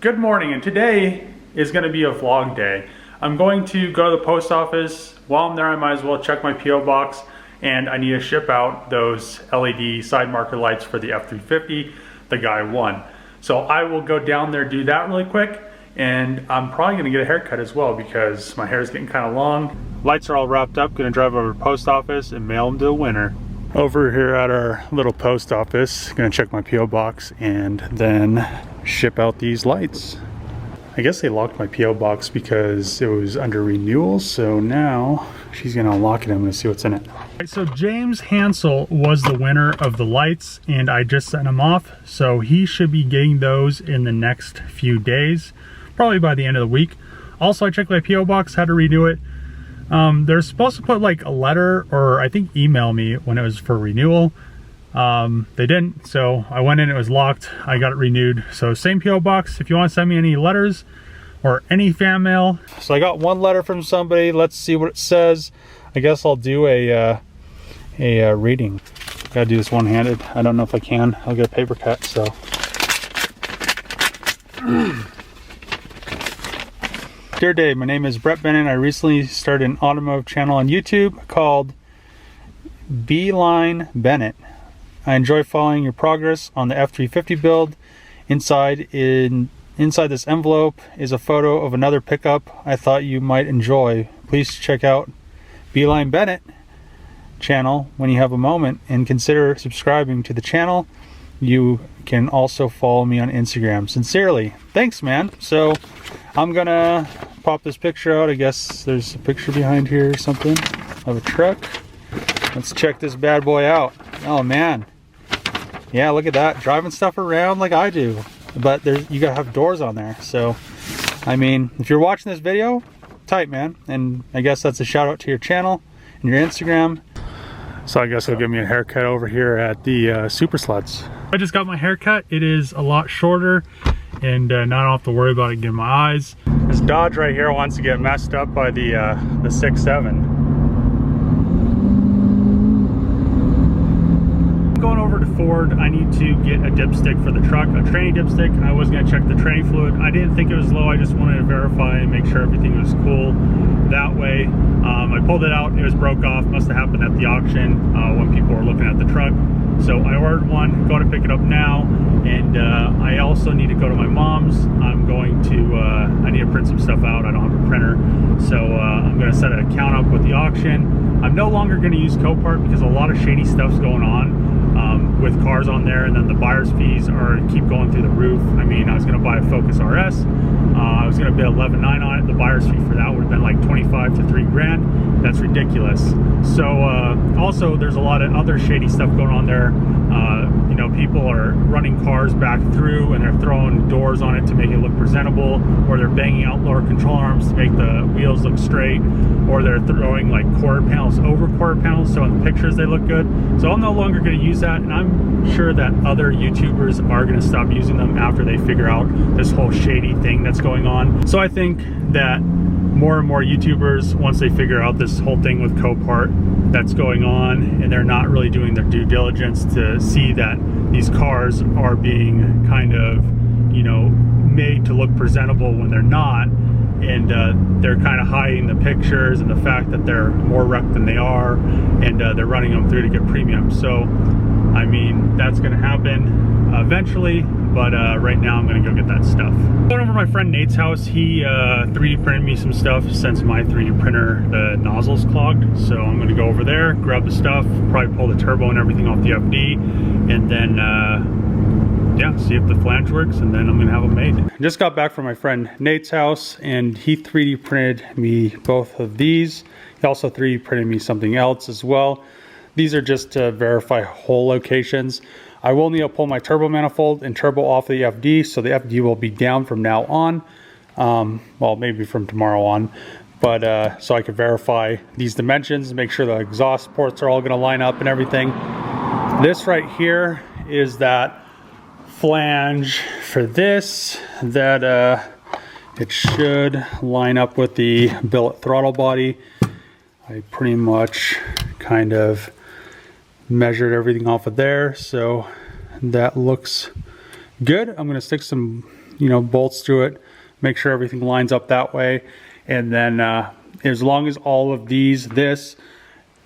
Good morning, and today is going to be a vlog day. I'm going to go to the post office. While I'm there, I might as well check my P.O. box, and I need to ship out those LED side marker lights for the F-350, the Guy 1. So I will go down there, do that really quick, and I'm probably going to get a haircut as well because my hair is getting kind of long. Lights are all wrapped up. Going to drive over to the post office and mail them to the winner. Over here at our little post office, gonna check my P.O. box and then ship out these lights. I guess they locked my P.O. box because it was under renewal, so now she's gonna unlock it and I'm gonna see what's in it. Alright, so James Hansel was the winner of the lights and I just sent him off, so he should be getting those in the next few days, probably by the end of the week. Also, I checked my P.O. box, had to renew it. They're supposed to put like a letter or I think email me when it was for renewal. They didn't, so I went in, it was locked, I got it renewed. So same P.O. box if you want to send me any letters or any fan mail. So I got one letter from somebody. Let's see what it says. I guess I'll do a reading. Gotta do this one-handed. I don't know if I can. I'll get a paper cut, so. Dear Dave, my name is Brett Bennett. I recently started an automotive channel on YouTube called Beeline Bennett. I enjoy following your progress on the F-350 build. Inside this envelope is a photo of another pickup I thought you might enjoy. Please check out Beeline Bennett channel when you have a moment and consider subscribing to the channel. You can also follow me on Instagram. Sincerely. Thanks, man. So I'm gonna pop this picture out. I guess there's a picture behind here or something of a truck. Let's check this bad boy out. Oh man. Yeah, look at that. Driving stuff around like I do. But you gotta have doors on there. So, I mean, if you're watching this video, tight, man. And I guess that's a shout out to your channel and your Instagram. So I guess they'll give me a haircut over here at the Super Sluts. I just got my haircut. It is a lot shorter and now I don't have to worry about it getting my eyes. This Dodge right here wants to get messed up by the 6.7. Going over to Ford, I need to get a dipstick for the truck, a tranny dipstick. I was going to check the tranny fluid. I didn't think it was low. I just wanted to verify and make sure everything was cool that way. I pulled it out, it was broke off. Must have happened at the auction when people were looking at the truck. So I ordered one, going to pick it up now, and I also need to go to my mom's. I'm going to, I need to print some stuff out. I don't have a printer, so I'm going to set an account up with the auction. I'm no longer going to use Copart because a lot of shady stuff's going on with cars on there, and then the buyer's fees keep going through the roof. I mean, I was going to buy a Focus RS. I was going to bid 11.9 on it. The buyer's fee for that would have been like 25 to 3 grand. That's ridiculous. So also there's a lot of other shady stuff going on there. You know, people are running cars back through and they're throwing doors on it to make it look presentable, or they're banging out lower control arms to make the wheels look straight, or they're throwing like quarter panels over quarter panels so in the pictures they look good. So I'm no longer going to use that, and I'm sure that other YouTubers are going to stop using them after they figure out this whole shady thing that's going on. So I think that more and more YouTubers, once they figure out this whole thing with Copart that's going on, and they're not really doing their due diligence to see that these cars are being kind of, you know, made to look presentable when they're not, and they're kind of hiding the pictures and the fact that they're more wrecked than they are, and they're running them through to get premium. So I mean, that's going to happen eventually, but right now I'm going to go get that stuff. Going over to my friend Nate's house. He 3D printed me some stuff since my 3D printer, the nozzle's clogged. So I'm going to go over there, grab the stuff, probably pull the turbo and everything off the FD, and then yeah, see if the flange works, and then I'm going to have them made. I just got back from my friend Nate's house, and he 3D printed me both of these. He also 3D printed me something else as well. These are just to verify hole locations. I will need to pull my turbo manifold and turbo off the FD, so the FD will be down from now on. Well, maybe from tomorrow on. But so I can verify these dimensions, make sure the exhaust ports are all going to line up and everything. This right here is that flange for this, that it should line up with the billet throttle body. I pretty much kind of measured everything off of there, so that looks good. I'm going to stick some you know, bolts through it, make sure everything lines up that way. And then as long as all of these, the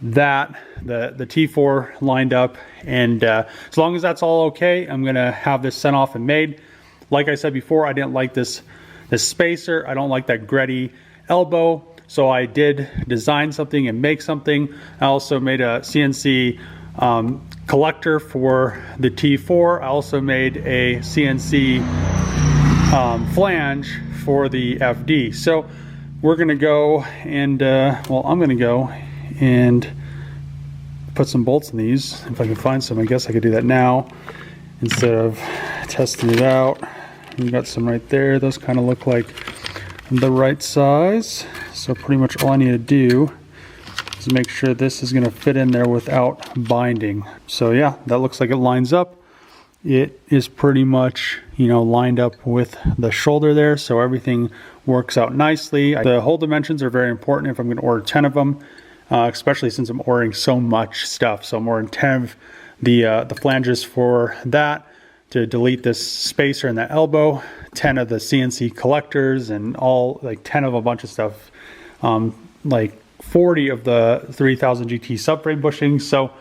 T4 lined up, and as long as that's all okay, I'm gonna have this sent off and made. Like I said before, I didn't like this spacer. I don't like that Gretty elbow, so I did design something and make something. I also made a CNC collector for the T4. I also made a CNC flange for the FD. So we're gonna go and well, I'm gonna go and put some bolts in these if I can find some. I guess I could do that now instead of testing it out. We got some right there. Those kind of look like the right size. So pretty much all I need to do is make sure this is gonna fit in there without binding. So yeah, that looks like it lines up. It is pretty much, you know, lined up with the shoulder there, so everything works out nicely. The hole dimensions are very important if I'm going to order 10 of them, especially since I'm ordering so much stuff. So I'm ordering 10 of the flanges for that, to delete this spacer and that elbow, 10 of the CNC collectors, and all like 10 of a bunch of stuff, like 40 of the 3000 GT subframe bushings. So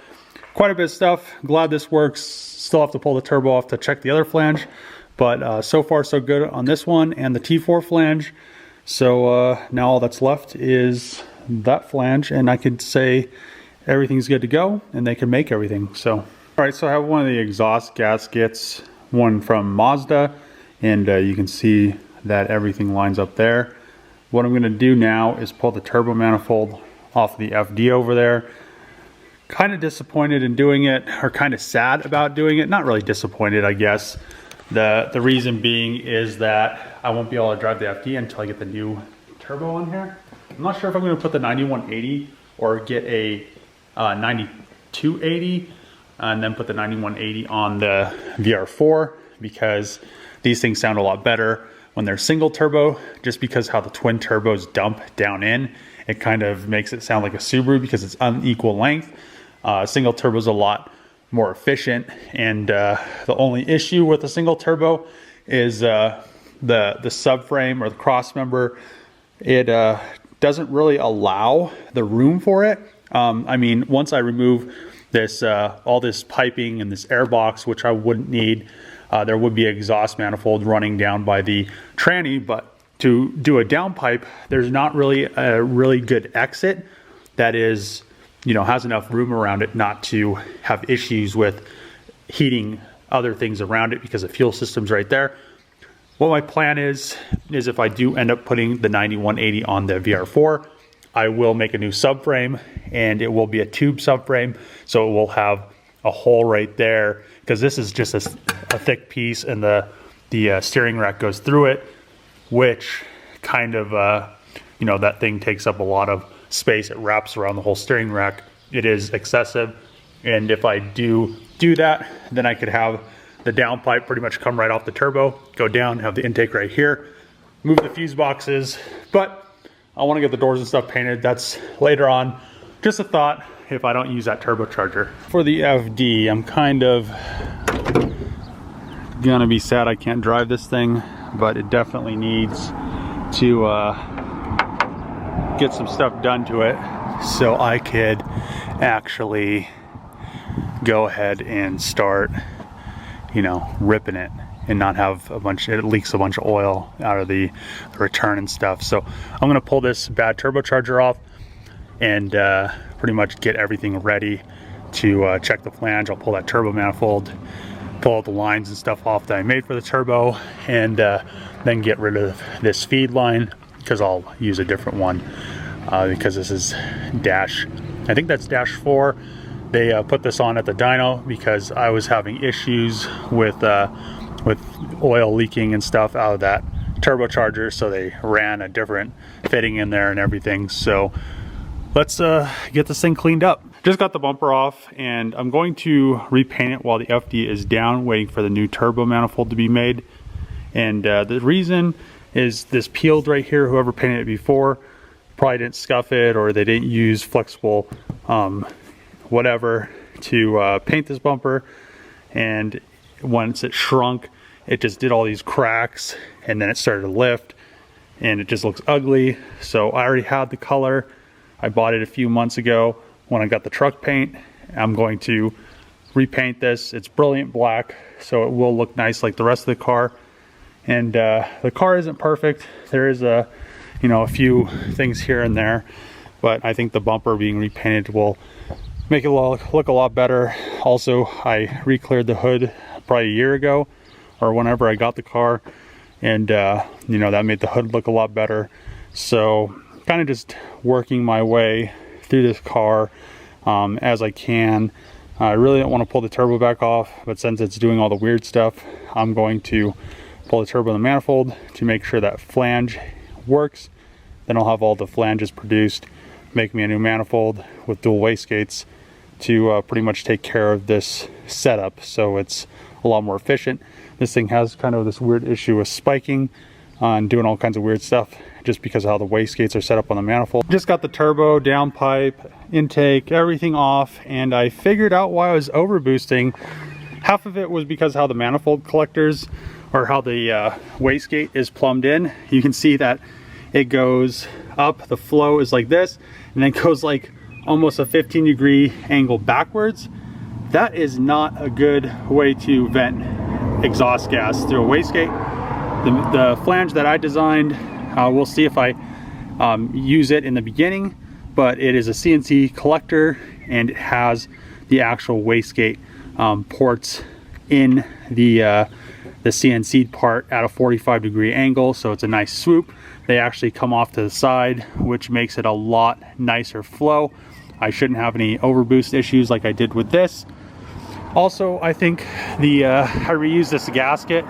quite a bit of stuff. Glad this works. Still have to pull the turbo off to check the other flange, but so far so good on this one and the T4 flange. So now all that's left is that flange, and I could say everything's good to go and they can make everything. So all right, so I have one of the exhaust gaskets, one from Mazda, and you can see that everything lines up there. What I'm going to do now is pull the turbo manifold off the FD over there. Kind of disappointed in doing it, or kind of sad about doing it. Not really disappointed, I guess. The reason being is that I won't be able to drive the FD until I get the new turbo on here. I'm not sure if I'm going to put the 9180 or get a 9280 and then put the 9180 on the VR4, because these things sound a lot better when they're single turbo, just because how the twin turbos dump down in. It kind of makes it sound like a Subaru because it's unequal length. Single turbo is a lot more efficient, and the only issue with a single turbo is the subframe or the cross member. It doesn't really allow the room for it. I mean, once I remove this all this piping and this air box, which I wouldn't need, there would be an exhaust manifold running down by the tranny, but to do a downpipe, there's not really a really good exit that is, you know, has enough room around it not to have issues with heating other things around it, because the fuel system's right there. What my plan is if I do end up putting the 9180 on the VR4, I will make a new subframe, and it will be a tube subframe, so it will have a hole right there, because this is just a thick piece, and the steering rack goes through it, which kind of, you know, that thing takes up a lot of space. It wraps around the whole steering rack. It is excessive, and if I do that, then I could have the downpipe pretty much come right off the turbo, go down, have the intake right here, move the fuse boxes, but I want to get the doors and stuff painted. That's later on. Just a thought if I don't use that turbocharger. For the FD, I'm kind of gonna be sad I can't drive this thing, but it definitely needs to get some stuff done to it so I could actually go ahead and start, you know, ripping it and not have it leaks a bunch of oil out of the return and stuff. So I'm gonna pull this bad turbocharger off and pretty much get everything ready to check the flange. I'll pull that turbo manifold, pull out the lines and stuff off that I made for the turbo, and then get rid of this feed line, because I'll use a different one, because this is I think that's dash 4. They put this on at the dyno because I was having issues with oil leaking and stuff out of that turbocharger, so they ran a different fitting in there and everything. So let's get this thing cleaned up. Just got the bumper off, and I'm going to repaint it while the FD is down, waiting for the new turbo manifold to be made. And the reason is this peeled right here. Whoever painted it before probably didn't scuff it, or they didn't use flexible whatever to paint this bumper, and once it shrunk, it just did all these cracks, and then it started to lift, and it just looks ugly. So I already had the color. I bought it a few months ago when I got the truck paint. I'm going to repaint this. It's brilliant black, so it will look nice like the rest of the car. And the car isn't perfect. There is a few things here and there, but I think the bumper being repainted will make it look a lot better. Also, I re-cleared the hood probably a year ago or whenever I got the car, and that made the hood look a lot better. So kind of just working my way through this car as I can. I really don't want to pull the turbo back off, but since it's doing all the weird stuff, I'm going to pull the turbo in the manifold to make sure that flange works. Then I'll have all the flanges produced, make me a new manifold with dual wastegates to pretty much take care of this setup, so it's a lot more efficient. This thing has kind of this weird issue with spiking and doing all kinds of weird stuff just because of how the wastegates are set up on the manifold. Just got the turbo, downpipe, intake, everything off, and I figured out why I was overboosting. Half of it was because how the manifold collectors, or how the wastegate is plumbed in. You can see that it goes up, the flow is like this, and then goes like almost a 15-degree angle backwards. That is not a good way to vent exhaust gas through a wastegate. The flange that I designed, we'll see if I use it in the beginning, but it is a CNC collector, and it has the actual wastegate ports in the CNC part at a 45-degree angle, so it's a nice swoop. They actually come off to the side, which makes it a lot nicer flow. I shouldn't have any overboost issues like I did with this. Also, I think I reused this gasket.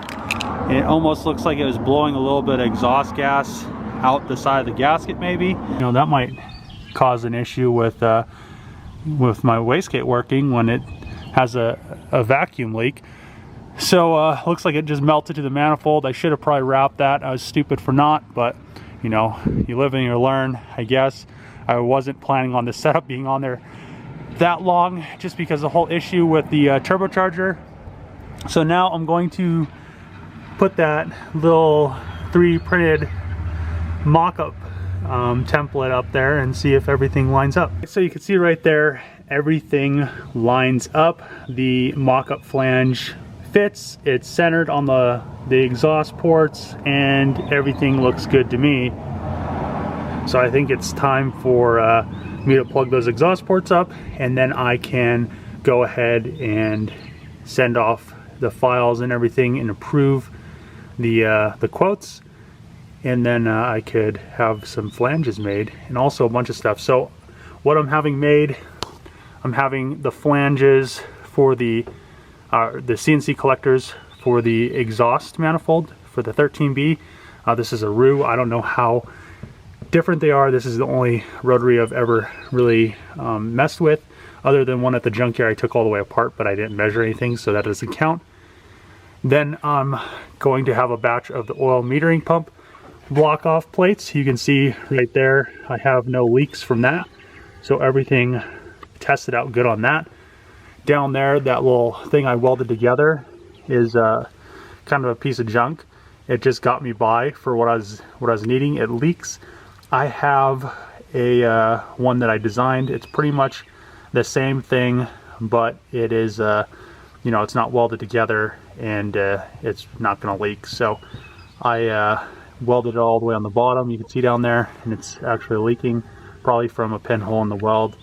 It almost looks like it was blowing a little bit of exhaust gas out the side of the gasket, maybe. That might cause an issue with my wastegate working when it has a vacuum leak. So looks like it just melted to the manifold. I should have probably wrapped that. I was stupid for not, but you live and you learn, I guess. I wasn't planning on this setup being on there that long, just because the whole issue with the turbocharger. So now I'm going to put that little 3D printed mock-up template up there and see if everything lines up. So you can see right there, everything lines up. The mock-up flange fits, it's centered on the exhaust ports, and everything looks good to me. So I think it's time for me to plug those exhaust ports up, and then I can go ahead and send off the files and everything and approve the quotes, and then I could have some flanges made and also a bunch of stuff. So what I'm having made, I'm having the flanges for the CNC collectors for the exhaust manifold for the 13B. This is a RU. I don't know how different they are. This is the only rotary I've ever really messed with, other than one at the Junkyard I took all the way apart, but I didn't measure anything, so that doesn't count. Then I'm going to have a batch of the oil metering pump block off plates. You can see right there I have no leaks from that, so everything tested out good on that. Down there, that little thing I welded together is kind of a piece of junk. It just got me by for what I was needing. It leaks. I have a one that I designed. It's pretty much the same thing, but it is it's not welded together, and it's not going to leak. So I welded it all the way on the bottom. You can see down there, and it's actually leaking, probably from a pinhole in the weld.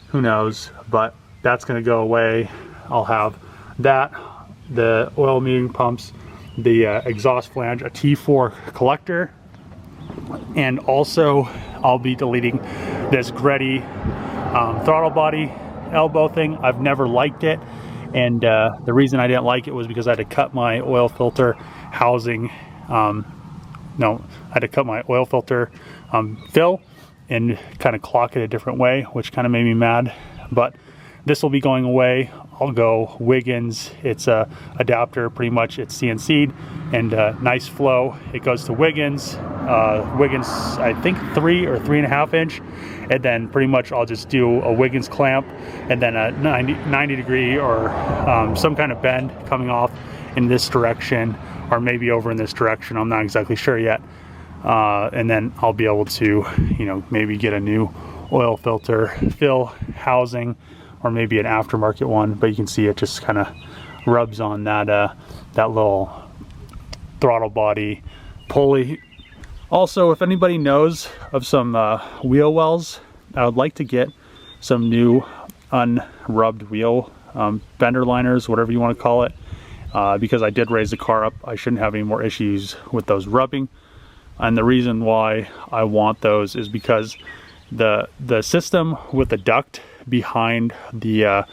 Who knows? But that's going to go away. I'll have that, the oil metering pumps, the exhaust flange, a T4 collector, and also I'll be deleting this Greddy throttle body elbow thing. I've never liked it, and the reason I didn't like it was because I had to cut my oil filter housing. I had to cut my oil filter fill and kind of clock it a different way, which kind of made me mad. But this will be going away. I'll go Wiggins. It's a adapter, pretty much. It's CNC'd, and nice flow. It goes to Wiggins. Wiggins, I think 3 or 3.5 inch, and then pretty much I'll just do a Wiggins clamp, and then a 90 degree or some kind of bend coming off in this direction or maybe over in this direction. I'm not exactly sure yet. And then I'll be able to, you know, maybe get a new oil filter fill housing, or maybe an aftermarket one. But you can see it just kind of rubs on that that little throttle body pulley. Also, if anybody knows of some wheel wells, I would like to get some new unrubbed wheel fender liners, whatever you want to call it, because I did raise the car up. I shouldn't have any more issues with those rubbing. And the reason why I want those is because the system with the duct behind the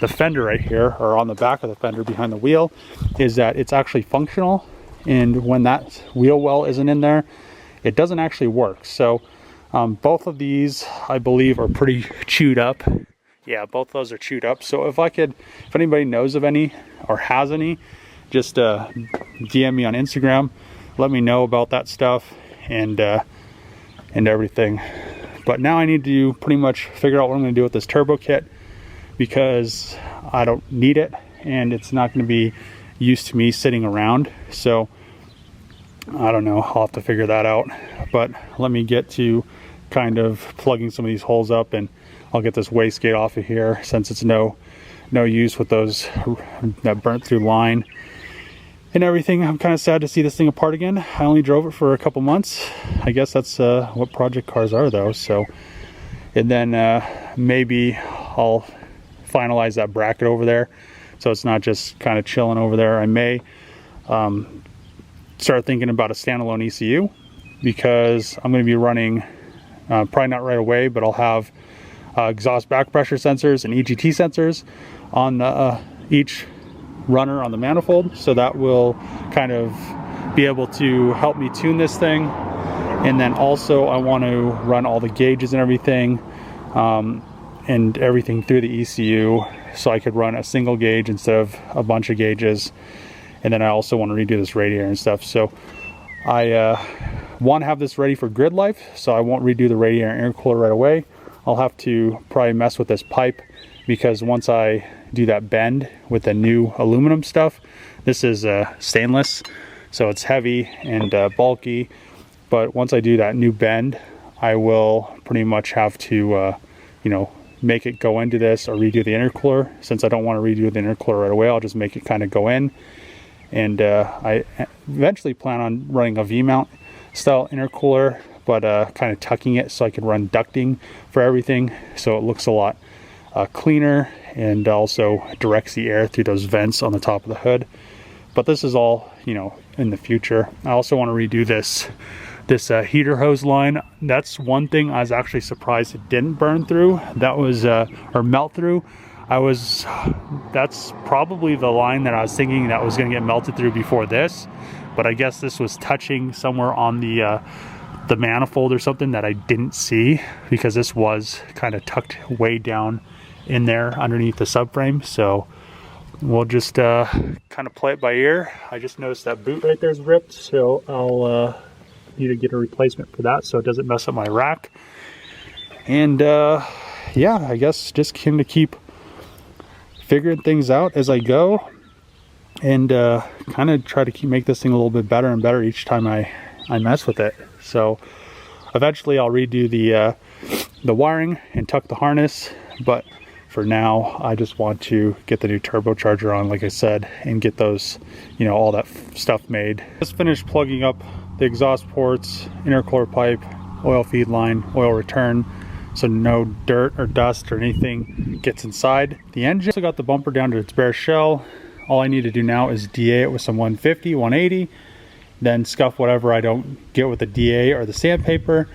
fender right here, or on the back of the fender behind the wheel, is that it's actually functional, and when that wheel well isn't in there, it doesn't actually work. So both of these, I believe, are pretty chewed up. Yeah, both those are chewed up. So if anybody knows of any or has any, just DM me on Instagram. Let me know about that stuff and everything. But now I need to pretty much figure out what I'm going to do with this turbo kit, because I don't need it and it's not going to be used to me sitting around. So I don't know, I'll have to figure that out. But let me get to kind of plugging some of these holes up, and I'll get this wastegate off of here, since it's no use with those that burnt through line and everything. I'm kind of sad to see this thing apart again. I only drove it for a couple months. I guess that's what project cars are though. So, and then maybe I'll finalize that bracket over there, so it's not just kind of chilling over there. I may start thinking about a standalone ECU, because I'm going to be running, probably not right away, but I'll have exhaust back pressure sensors and EGT sensors on each runner on the manifold, so that will kind of be able to help me tune this thing. And then also I want to run all the gauges and everything through the ECU, so I could run a single gauge instead of a bunch of gauges. And then I also want to redo this radiator and stuff. So I want to have this ready for grid life, so I won't redo the radiator and intercooler right away. I'll have to probably mess with this pipe, because once I do that bend with the new aluminum stuff, this is stainless, so it's heavy and bulky. But once I do that new bend, I will pretty much have to you know, make it go into this or redo the intercooler. Since I don't want to redo the intercooler right away, I'll just make it kind of go in. And I eventually plan on running a V-mount style intercooler, but kind of tucking it so I can run ducting for everything, so it looks a lot cleaner, and also directs the air through those vents on the top of the hood. But this is all, you know, in the future. I also want to redo this heater hose line. That's one thing I was actually surprised it didn't burn through. That was or melt through. That's probably the line that I was thinking that was going to get melted through before this, but I guess this was touching somewhere on the manifold or something that I didn't see, because this was kind of tucked way down in there underneath the subframe. So we'll just kind of play it by ear. I just noticed that boot right there is ripped, so I'll need to get a replacement for that so it doesn't mess up my rack. And yeah, I guess just kind of keep figuring things out as I go, and kind of try to make this thing a little bit better and better each time I mess with it. So eventually I'll redo the wiring and tuck the harness, but for now I just want to get the new turbocharger on, like I said, and get those, you know, all that stuff made. Just finished plugging up the exhaust ports, intercooler pipe, oil feed line, oil return, so no dirt or dust or anything gets inside the engine. Also got the bumper down to its bare shell. All I need to do now is DA it with some 150, 180, then scuff whatever I don't get with the DA or the sandpaper,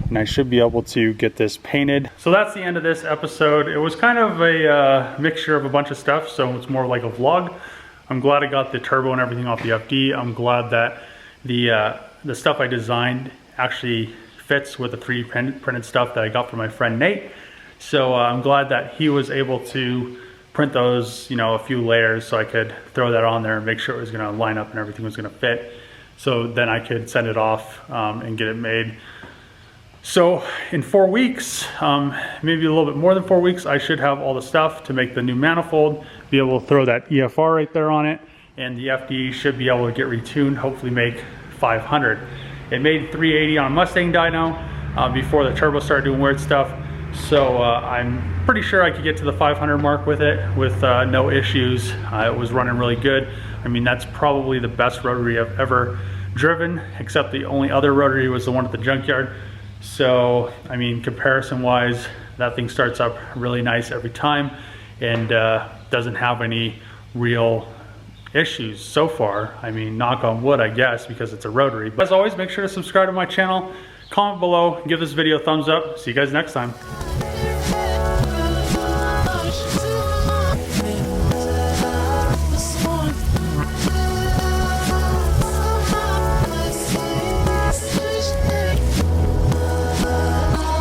and I should be able to get this painted. So that's the end of this episode. It was kind of a mixture of a bunch of stuff, so it's more like a vlog. I'm glad I got the turbo and everything off the FD. I'm glad that the stuff I designed actually fits with the 3D printed stuff that I got from my friend Nate. So I'm glad that he was able to print those, you know, a few layers, so I could throw that on there and make sure it was gonna line up and everything was gonna fit. So then I could send it off and get it made. So in 4 weeks, maybe a little bit more than 4 weeks, I should have all the stuff to make the new manifold, be able to throw that EFR right there on it, and the FD should be able to get retuned, hopefully make 500. It made 380 on a Mustang dyno before the turbo started doing weird stuff, so I'm pretty sure I could get to the 500 mark with it with no issues. It was running really good. I mean, that's probably the best rotary I've ever driven, except the only other rotary was the one at the Junkyard. So, I mean, comparison wise, that thing starts up really nice every time and doesn't have any real issues so far. I mean, knock on wood, I guess, because it's a rotary. But as always, make sure to subscribe to my channel, comment below, give this video a thumbs up. See you guys next time.